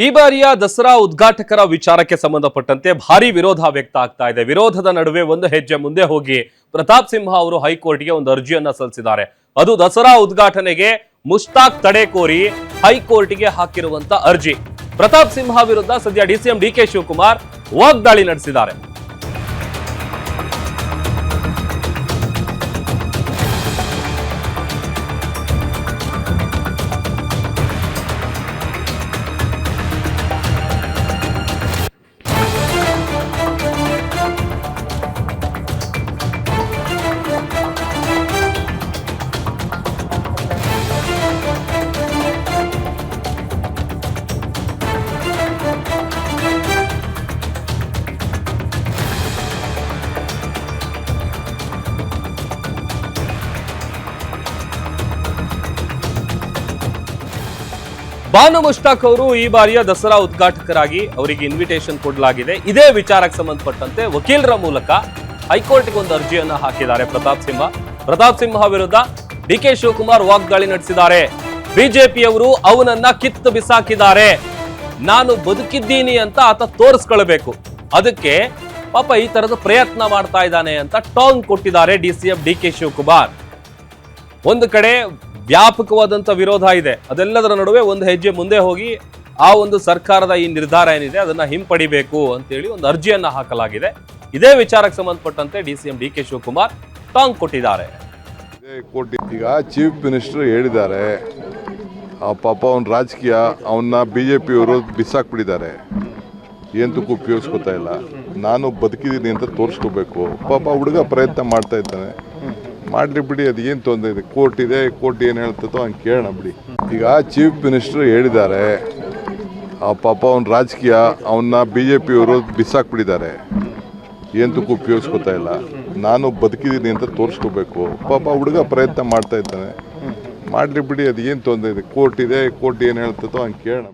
ಈ ಬಾರಿಯ ದಸರಾ ಉದ್ಘಾಟಕರ ವಿಚಾರಕ್ಕೆ ಸಂಬಂಧಪಟ್ಟಂತೆ ಭಾರಿ ವಿರೋಧ ವ್ಯಕ್ತ ಆಗ್ತಾ ಇದೆ. ವಿರೋಧದ ನಡುವೆ ಒಂದು ಹೆಜ್ಜೆ ಮುಂದೆ ಹೋಗಿ ಪ್ರತಾಪ್ ಸಿಂಹ ಅವರು ಹೈಕೋರ್ಟ್ಗೆ ಒಂದು ಅರ್ಜಿಯನ್ನ ಸಲ್ಲಿಸಿದ್ದಾರೆ. ಅದು ದಸರಾ ಉದ್ಘಾಟನೆಗೆ ಮುಷ್ತಾಕ್ ತಡೆ ಕೋರಿ ಹೈಕೋರ್ಟ್ಗೆ ಹಾಕಿರುವಂತ ಅರ್ಜಿ. ಪ್ರತಾಪ್ ಸಿಂಹ ವಿರುದ್ಧ ಸದ್ಯ ಡಿಸಿಎಂ ಡಿಕೆ ಶಿವಕುಮಾರ್ ವಾಗ್ದಾಳಿ ನಡೆಸಿದ್ದಾರೆ. ಬಾನು ಮುಷ್ತಾಕ್ ಅವರು ಈ ಬಾರಿಯ ದಸರಾ ಉದ್ಘಾಟಕರಾಗಿ ಅವರಿಗೆ ಇನ್ವಿಟೇಷನ್ ಕೊಡಲಾಗಿದೆ. ಇದೇ ವಿಚಾರಕ್ಕೆ ಸಂಬಂಧಪಟ್ಟಂತೆ ವಕೀಲರ ಮೂಲಕ ಹೈಕೋರ್ಟ್ಗೆ ಒಂದು ಅರ್ಜಿಯನ್ನ ಹಾಕಿದ್ದಾರೆ ಪ್ರತಾಪ್ ಸಿಂಹ ವಿರುದ್ಧ ಡಿಕೆ ಶಿವಕುಮಾರ್ ವಾಗ್ದಾಳಿ ನಡೆಸಿದ್ದಾರೆ. ಬಿಜೆಪಿಯವರು ಅವನನ್ನ ಕಿತ್ತು ಬಿಸಾಕಿದ್ದಾರೆ. ನಾನು ಬದುಕಿದ್ದೀನಿ ಅಂತ ಆತ ತೋರಿಸ್ಕೊಳ್ಬೇಕು, ಅದಕ್ಕೆ ಪಾಪ ಈ ತರದ ಪ್ರಯತ್ನ ಮಾಡ್ತಾ ಇದ್ದಾನೆ ಅಂತ ಟಾಂಗ್ ಕೊಟ್ಟಿದ್ದಾರೆ ಡಿಸಿಎಂ ಡಿಕೆ ಶಿವಕುಮಾರ್. ಒಂದು ಕಡೆ ವ್ಯಾಪಕವಾದಂತ ವಿರೋಧ ಇದೆ, ಅದೆಲ್ಲದರ ನಡುವೆ ಒಂದು ಹೆಜ್ಜೆ ಮುಂದೆ ಹೋಗಿ ಆ ಒಂದು ಸರ್ಕಾರದ ಈ ನಿರ್ಧಾರ ಏನಿದೆ ಅದನ್ನ ಹಿಂಪಡಿಬೇಕು ಅಂತೇಳಿ ಒಂದು ಅರ್ಜಿಯನ್ನ ಹಾಕಲಾಗಿದೆ. ಇದೇ ವಿಚಾರಕ್ಕೆ ಸಂಬಂಧಪಟ್ಟಂತೆ ಡಿಸಿಎಂ ಡಿಕೆ ಶಿವಕುಮಾರ್ ಟಾಂಗ್ ಕೊಟ್ಟಿದ್ದಾರೆ. ಈಗ ಚೀಫ್ ಮಿನಿಸ್ಟರ್ ಹೇಳಿದ್ದಾರೆ, ಆ ಪಾಪ ಅವನ ರಾಜಕೀಯ ಅವನ್ನ ಬಿಜೆಪಿಯವರು ಬಿಸಾಕ್ಬಿಟ್ಟಿದ್ದಾರೆ, ಏಂತಕ್ಕೂ ಉಪಯೋಗಿಸ್ಕೊತಾ ಇಲ್ಲ. ನಾನು ಬದುಕಿದ್ದೀನಿ ಅಂತ ತೋರಿಸ್ಕೋಬೇಕು. ಪಾಪ ಹುಡುಗ ಪ್ರಯತ್ನ ಮಾಡ್ತಾ ಇದ್ದಾನೆ, ಮಾಡಲಿ ಬಿಡಿ, ಅದು ಏನು ತೊಂದರೆ ಇದೆ, ಕೋರ್ಟ್ ಇದೆ, ಕೋರ್ಟ್ ಏನು ಹೇಳ್ತದೋ ಹಂಗೆ ಕೇಳೋಣ ಬಿಡಿ. ಈಗ ಚೀಫ್ ಮಿನಿಸ್ಟರ್ ಹೇಳಿದ್ದಾರೆ, ಆ ಪಾಪ ಅವನ ರಾಜಕೀಯ ಅವನ್ನ ಬಿಜೆಪಿಯವರು ಬಿಸಾಕ್ಬಿಟ್ಟಿದ್ದಾರೆ, ಏಂತಕ್ಕೂ ಉಪಯೋಗಿಸ್ಕೊತಾ ಇಲ್ಲ. ನಾನು ಬದುಕಿದ್ದೀನಿ ಅಂತ ತೋರಿಸ್ಕೋಬೇಕು. ಪಾಪ ಹುಡುಗ ಪ್ರಯತ್ನ ಮಾಡ್ತಾ ಇದ್ದಾನೆ, ಮಾಡಲಿ ಬಿಡಿ, ಅದು ಏನು ತೊಂದರೆ ಇದೆ, ಕೋರ್ಟ್ ಇದೆ, ಕೋರ್ಟ್ ಏನು ಹೇಳ್ತದೋ ಹಂಗೆ ಕೇಳೋಣ.